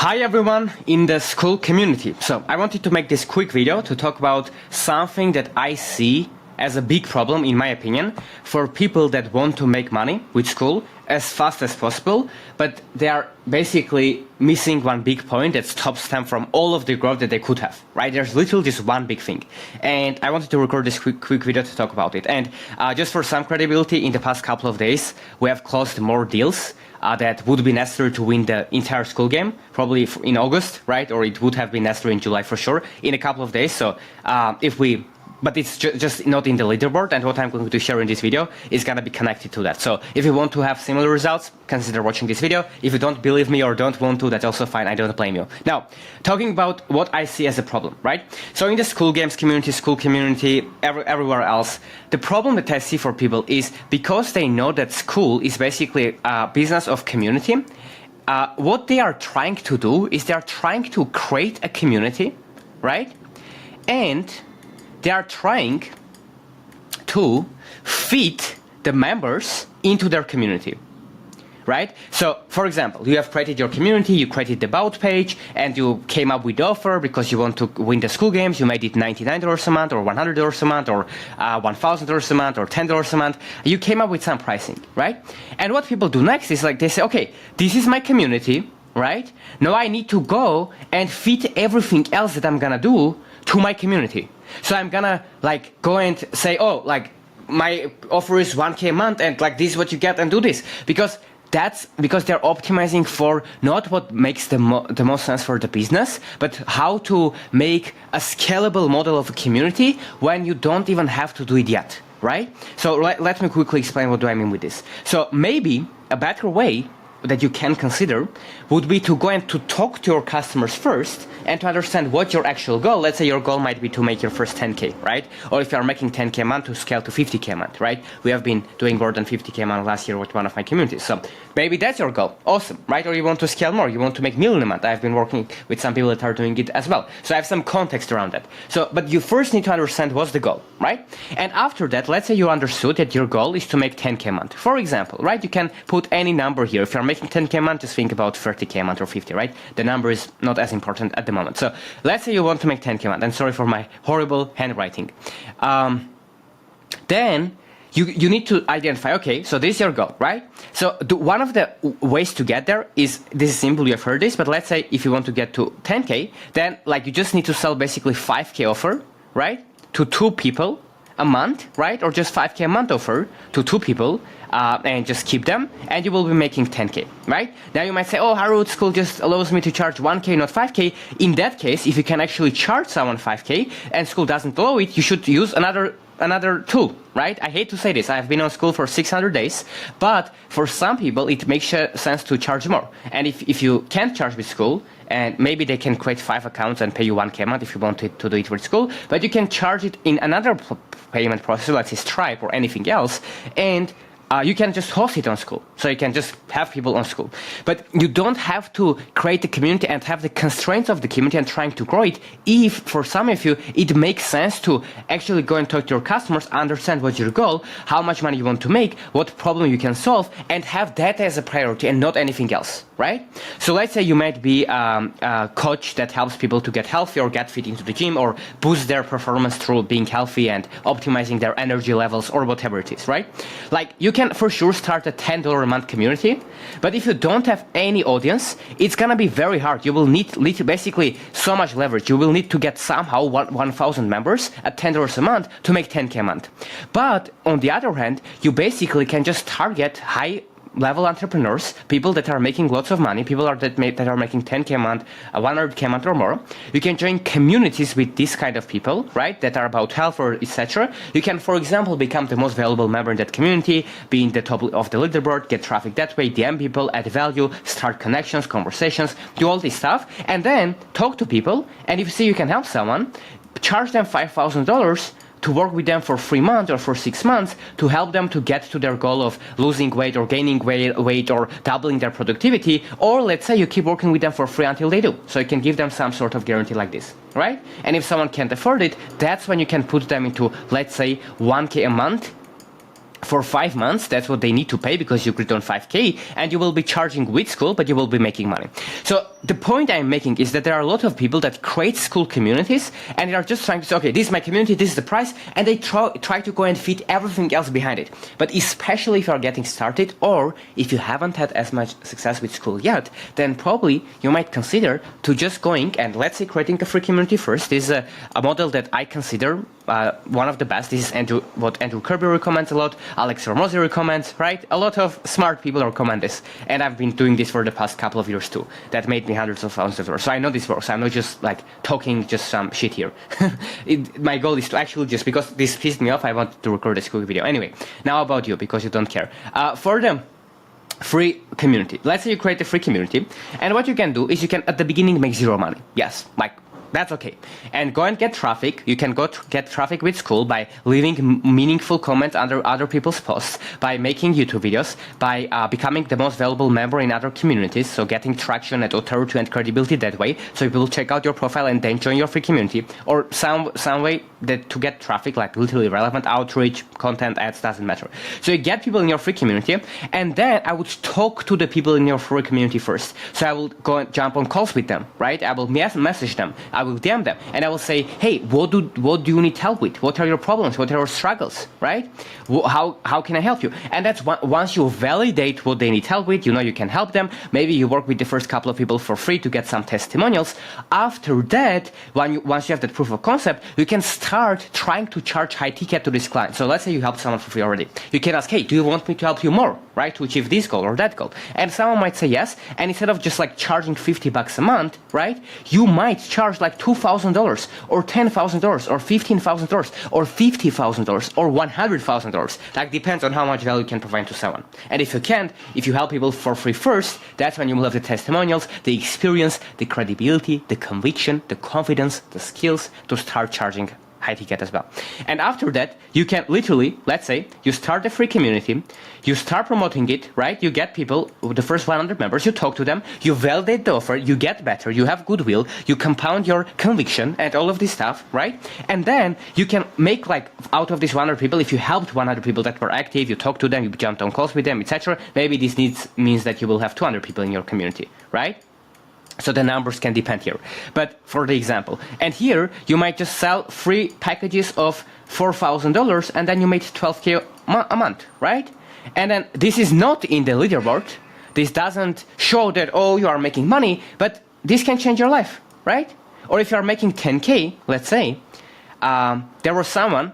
Hi everyone in the Skool community. So I wanted to make this quick video to talk about something that I see as a big problem, in my opinion, for people that want to make money with Skool as fast as possible, but they are basically missing one big point that stops them from all of the growth that they could have, right? There's literally just one big thing. And I wanted to record this quick video to talk about it. And just for some credibility, in the past couple of days, we have closed more deals that would be necessary to win the entire Skool game, probably in August, right? Or it would have been necessary in July for sure, in a couple of days. So but it's just not in the leaderboard, and what I'm going to share in this video is going to be connected to that. So if you want to have similar results, consider watching this video. If you don't believe me or don't want to, that's also fine. I don't blame you. Now, talking about what I see as a problem, right? So in the Skool games community, Skool community, everywhere else, the problem that I see for people is because they know that Skool is basically a business of community, what they are trying to do is they are trying to create a community, right? And they are trying to fit the members into their community, right? So, for example, you have created your community, you created the about page, and you came up with the offer because you want to win the Skool games. You made it $99 a month, or $100 a month, or $1,000 a month, or $10 a month. You came up with some pricing, right? And what people do next is like they say, okay, this is my community, right? Now I need to go and fit everything else that I'm gonna do to my community. So I'm gonna like go and say, oh, like my offer is 1K a month, and like this is what you get, and do this, because they're optimizing for not what makes the most sense for the business, but how to make a scalable model of a community when you don't even have to do it yet, right? So let me quickly explain what do I mean with this. So maybe a better way that you can consider would be to go and to talk to your customers first and to understand what your actual goal. Let's say your goal might be to make your first 10K, right? Or if you are making 10K a month, to scale to 50K a month, right? We have been doing more than 50K a month last year with one of my communities. So maybe that's your goal. Awesome, right? Or you want to scale more. You want to make million a month. I've been working with some people that are doing it as well. So I have some context around that. So, but you first need to understand what's the goal, right? And after that, let's say you understood that your goal is to make 10K a month. For example, right? You can put any number here. If you're making 10K a month, just think about 30K a month or 50, right? The number is not as important at the moment. So let's say you want to make 10K a month. I'm sorry for my horrible handwriting. Then you need to identify, okay, so this is your goal, right? So one of the ways to get there is, this is simple, you have heard this, but let's say if you want to get to 10K, then like you just need to sell basically 5K offer, right? To 2 people a month, right? Or just 5K a month offer to 2 people, and just keep them, and you will be making 10K, right? Now you might say, oh, Harut, Skool just allows me to charge 1K, not 5K. In that case, if you can actually charge someone 5K and Skool doesn't allow it, you should use another tool, right? I hate to say this. I've been on Skool for 600 days, but for some people, it makes sense to charge more. And if you can't charge with Skool, and maybe they can create 5 accounts and pay you 1K a month if you want to do it with Skool, but you can charge it in another payment process, like say Stripe or anything else, and you can just host it on Skool. So you can just have people on Skool. But you don't have to create a community and have the constraints of the community and trying to grow it if, for some of you, it makes sense to actually go and talk to your customers, understand what's your goal, how much money you want to make, what problem you can solve, and have that as a priority and not anything else, right? So let's say you might be a coach that helps people to get healthy or get fit into the gym or boost their performance through being healthy and optimizing their energy levels or whatever it is, right? Like you can for sure start a $10 a month community, but if you don't have any audience, it's gonna be very hard. You will need basically so much leverage. You will need to get somehow 1,000 members at $10 a month to make 10K a month. But on the other hand, you basically can just target high-level entrepreneurs, people that are making lots of money, people that are making 10K a month, 100K a month or more. You can join communities with this kind of people, right, that are about health or etc. You can, for example, become the most valuable member in that community, be in the top of the leaderboard, get traffic that way, DM people, add value, start connections, conversations, do all this stuff, and then talk to people, and if you see you can help someone, charge them $5,000 to work with them for 3 months or for 6 months to help them to get to their goal of losing weight or gaining weight or doubling their productivity. Or let's say you keep working with them for free until they do. So you can give them some sort of guarantee like this, right? And if someone can't afford it, that's when you can put them into, let's say, 1K a month for 5 months. That's what they need to pay because you agreed on 5K, and you will be charging with Skool, but you will be making money. So the point I'm making is that there are a lot of people that create Skool communities and they are just trying to say, okay, this is my community, this is the price, and they try to go and fit everything else behind it. But especially if you are getting started, or if you haven't had as much success with Skool yet, then probably you might consider to just going and, let's say, creating a free community first. This is a model that I consider one of the best. This is what Andrew Kirby recommends a lot, Alex Hormozi recommends, right? A lot of smart people recommend this. And I've been doing this for the past couple of years too. That made me hundreds of thousands of dollars. So I know this works. I'm not just like talking just some shit here. My goal is to actually, just because this pissed me off, I wanted to record this quick video. Anyway, now about you, because you don't care. For the free community, let's say you create a free community, and what you can do is you can at the beginning make zero money. Yes, like that's okay. And go and get traffic. You can get traffic with Skool by leaving meaningful comments under other people's posts, by making YouTube videos, by becoming the most valuable member in other communities, so getting traction and authority and credibility that way, so people will check out your profile and then join your free community, or some way that to get traffic, like literally relevant outreach, content, ads, doesn't matter. So you get people in your free community, and then I would talk to the people in your free community first. So I will go and jump on calls with them, right? I will message them. I will DM them, and I will say, hey, what do you need help with? What are your problems? What are your struggles, right? How can I help you? And that's once you validate what they need help with, you know you can help them. Maybe you work with the first couple of people for free to get some testimonials. After that, once you have that proof of concept, you can start trying to charge high ticket to this client. So let's say you helped someone for free already. You can ask, hey, do you want me to help you more, right, to achieve this goal or that goal? And someone might say yes, and instead of just like charging $50 a month, right, you might charge like $2,000 or $10,000 or $15,000 or $50,000 or $100,000. That depends on how much value you can provide to someone. And if you can't, if you help people for free first, that's when you will have the testimonials, the experience, the credibility, the conviction, the confidence, the skills to start charging high ticket as well. And after that, you can literally, let's say, you start a free community, you start promoting it, right? You get people, the first 100 members, you talk to them, you validate the offer, you get better, you have goodwill, you compound your conviction and all of this stuff, right? And then you can make like out of these 100 people, if you helped 100 people that were active, you talked to them, you jumped on calls with them, etc. Maybe this means that you will have 200 people in your community, right? So the numbers can depend here. But for the example, and here you might just sell free packages of $4,000 and then you made $12K a month, right? And then this is not in the leaderboard. This doesn't show that, oh, you are making money, but this can change your life, right? Or if you are making 10K, let's say, there was someone,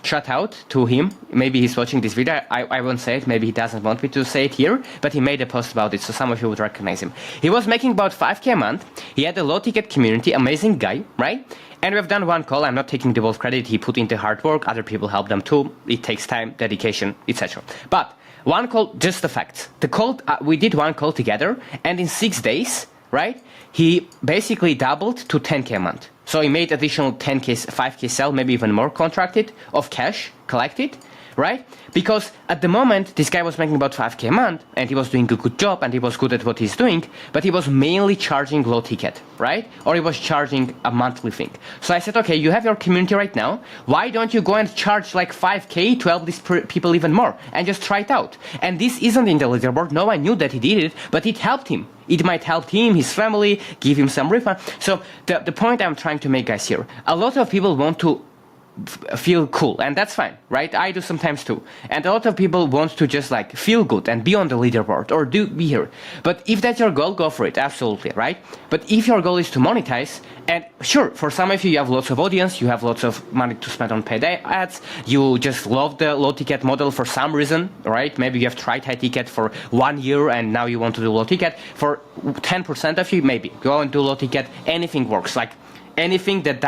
shout out to him, maybe he's watching this video, I won't say it, maybe he doesn't want me to say it here, but he made a post about it, so some of you would recognize him. He was making about 5K a month, he had a low ticket community, amazing guy, right? And we've done one call, I'm not taking the whole credit, he put in the hard work, other people help them too, it takes time, dedication, etc. But one call, just the facts. The call, we did one call together, and in 6 days, right, he basically doubled to 10K a month. So he made additional 10K, 5K sell, maybe even more contracted of cash collected, right? Because at the moment, this guy was making about 5K a month and he was doing a good job and he was good at what he's doing, but he was mainly charging low ticket, right? Or he was charging a monthly thing. So I said, okay, you have your community right now. Why don't you go and charge like 5K to help these people even more and just try it out? And this isn't in the leaderboard. No one knew that he did it, but it helped him. It might help him, his family, give him some refund. So the point I'm trying to make, guys, here, a lot of people want to feel cool, and that's fine, right? I do sometimes too. And a lot of people want to just like feel good and be on the leaderboard or be here. But if that's your goal, go for it, absolutely, right? But if your goal is to monetize, and sure, for some of you, you have lots of audience, you have lots of money to spend on paid ads, you just love the low ticket model for some reason, right? Maybe you have tried high ticket for 1 year and now you want to do low ticket. For 10% of you, maybe go and do low ticket, anything works. Like anything that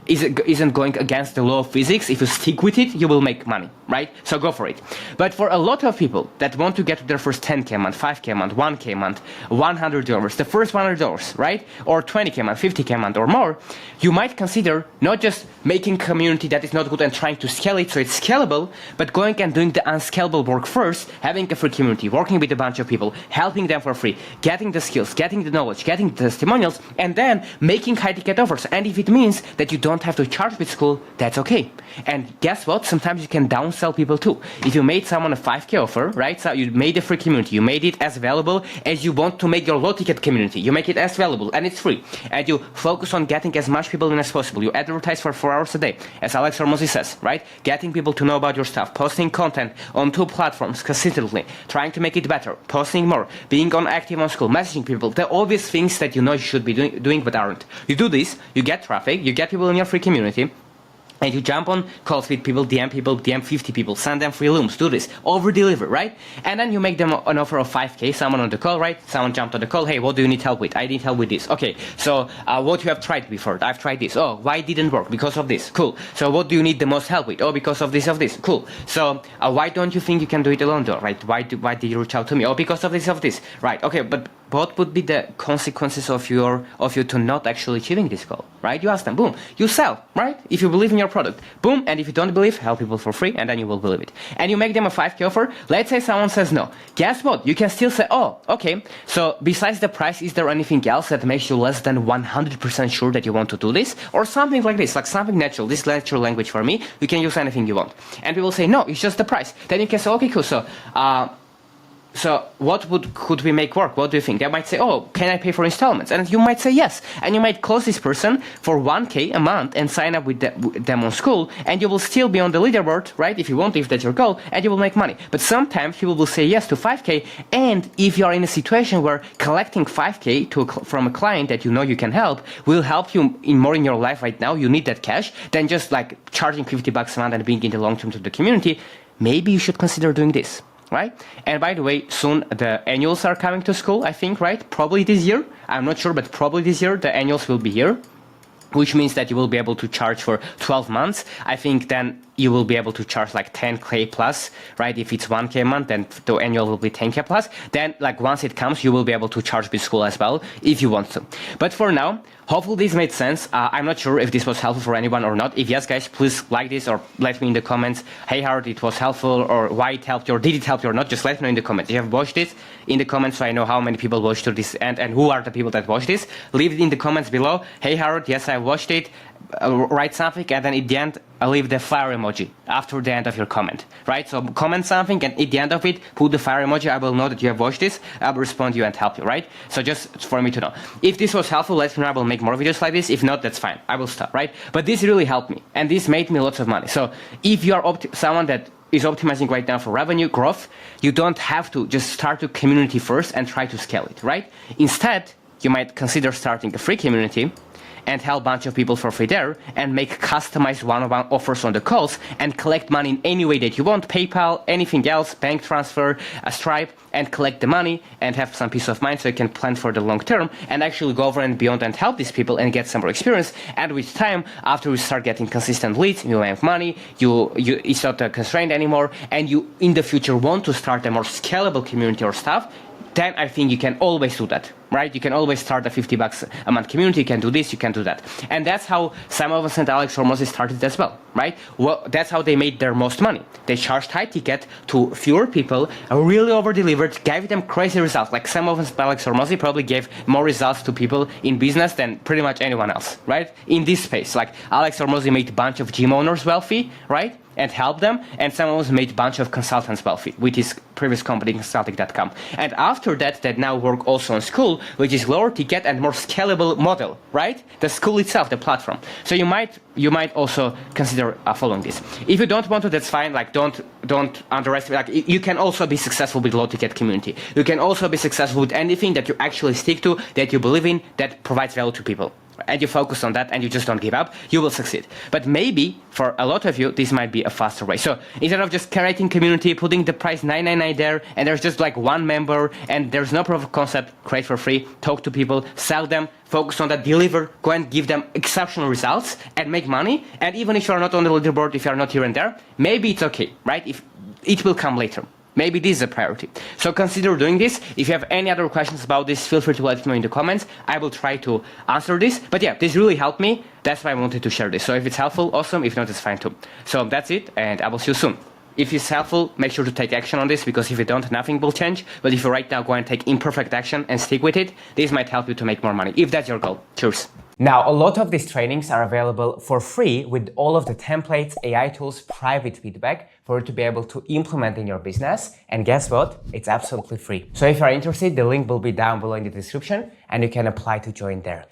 isn't going against the law of physics, if you stick with it, you will make money, right? So go for it. But for a lot of people that want to get to their first 10K a month, 5K a month, 1K a month, $100, the first $100, right? Or 20K a month, 50K a month or more, you might consider not just making a community that is not good and trying to scale it so it's scalable, but going and doing the unscalable work first, having a free community, working with a bunch of people, helping them for free, getting the skills, getting the knowledge, getting the testimonials, and then making high ticket offers. offers. And if it means that you don't have to charge with Skool, that's okay. And guess what? Sometimes you can downsell people too. If you made someone a 5K offer, right? So you made a free community, you made it as valuable as you want to make your low ticket community. You make it as valuable and it's free. And you focus on getting as much people in as possible. You advertise for 4 hours a day, as Alex Hormozi says, right? Getting people to know about your stuff, posting content on 2 platforms consistently, trying to make it better, posting more, being active on Skool, messaging people, the obvious things that you know you should be doing but aren't. You do this, you get traffic, you get people in your free community, and you jump on calls with people, DM 50 people, send them free looms, do this, over-deliver, right? And then you make them an offer of 5K, someone on the call, right? Someone jumped on the call, hey, what do you need help with? I need help with this. Okay, so what you have tried before? I've tried this. Oh, why it didn't work? Because of this. Cool. So what do you need the most help with? Oh, because of this, Cool. So why don't you think you can do it alone though, right? Why did you reach out to me? Oh, because of this, right? Okay, but what would be the consequences of you to not actually achieving this goal, right? You ask them, boom, you sell, right? If you believe in your product, boom, and if you don't believe, help people for free, and then you will believe it. And you make them a 5K offer. Let's say someone says no. Guess what? You can still say, oh, okay, so besides the price, is there anything else that makes you less than 100% sure that you want to do this? Or something like this, like something natural, this natural language for me, you can use anything you want. And people say, no, it's just the price. Then you can say, okay, cool, so what could we make work? What do you think? They might say, oh, can I pay for installments? And you might say yes. And you might close this person for 1K a month and sign up with them on Skool, and you will still be on the leaderboard, right? If you want, if that's your goal, and you will make money. But sometimes people will say yes to 5K, and if you are in a situation where collecting 5K from a client that you know you can help will help you more in your life right now, you need that cash, than just like charging $50 a month and being in the long term to the community, maybe you should consider doing this. Right? And by the way, soon the annuals are coming to Skool, I think, right? Probably this year. I'm not sure, but probably this year the annuals will be here, which means that you will be able to charge for 12 months. I think then you will be able to charge like 10K plus, right? If it's 1K a month, then the annual will be 10K plus. Then like once it comes, you will be able to charge with Skool as well, if you want to. But for now, hopefully this made sense. I'm not sure if this was helpful for anyone or not. If yes, guys, please like this or let me in the comments, hey, Howard, it was helpful, or why it helped you, or did it help you or not? Just let me know in the comments. If you have watched this, in the comments, so I know how many people watched to this and who are the people that watched this. Leave it in the comments below. Hey, Howard, yes, I watched it. Write something, and then at the end, I'll leave the fire emoji after the end of your comment, right? So comment something, and at the end of it, put the fire emoji. I will know that you have watched this. I will respond to you and help you, right? So just for me to know. If this was helpful, let me know. I will make more videos like this. If not, that's fine. I will stop, right? But this really helped me, and this made me lots of money. So if you are someone that is optimizing right now for revenue growth, you don't have to just start a community first and try to scale it, right? Instead, you might consider starting a free community and help a bunch of people for free there, and make customized one-on-one offers on the calls, and collect money in any way that you want, PayPal, anything else, bank transfer, a Stripe, and collect the money and have some peace of mind so you can plan for the long term and actually go over and beyond and help these people and get some more experience. And with time, after you start getting consistent leads, you have money, it's not a constraint anymore, and you in the future want to start a more scalable community or stuff, then I think you can always do that, right? You can always start a $50 a month community. You can do this, you can do that. And that's how some of us and Alex Hormozi started as well, right? Well, that's how they made their most money. They charged high ticket to fewer people, really over-delivered, gave them crazy results. Like some of us and Alex Hormozi probably gave more results to people in business than pretty much anyone else, right? In this space, like Alex Hormozi made a bunch of gym owners wealthy, right? And help them, and some of us made a bunch of consultants wealthy with his previous company, consulting.com. And after that, they now work also on Skool, which is lower ticket and more scalable model, right? The Skool itself, the platform. So you might also consider following this. If you don't want to, that's fine. Like don't underestimate. Like you can also be successful with low ticket community. You can also be successful with anything that you actually stick to, that you believe in, that provides value to people. And you focus on that and you just don't give up, you will succeed. But maybe for a lot of you, this might be a faster way. So instead of just creating community, putting the price $9.99 there, and there's just like one member and there's no proof of concept, create for free, talk to people, sell them, focus on that, deliver, go and give them exceptional results and make money. And even if you're not on the leaderboard, if you're not here and there, maybe it's okay, right? If it will come later. Maybe this is a priority. So consider doing this. If you have any other questions about this, feel free to let me know in the comments. I will try to answer this. But yeah, this really helped me. That's why I wanted to share this. So if it's helpful, awesome. If not, it's fine too. So that's it, and I will see you soon. If it's helpful, make sure to take action on this, because if you don't, nothing will change. But if you right now go and take imperfect action and stick with it, this might help you to make more money, if that's your goal. Cheers. Now, a lot of these trainings are available for free with all of the templates, AI tools, private feedback for you to be able to implement in your business. And guess what? It's absolutely free. So if you're interested, the link will be down below in the description and you can apply to join there.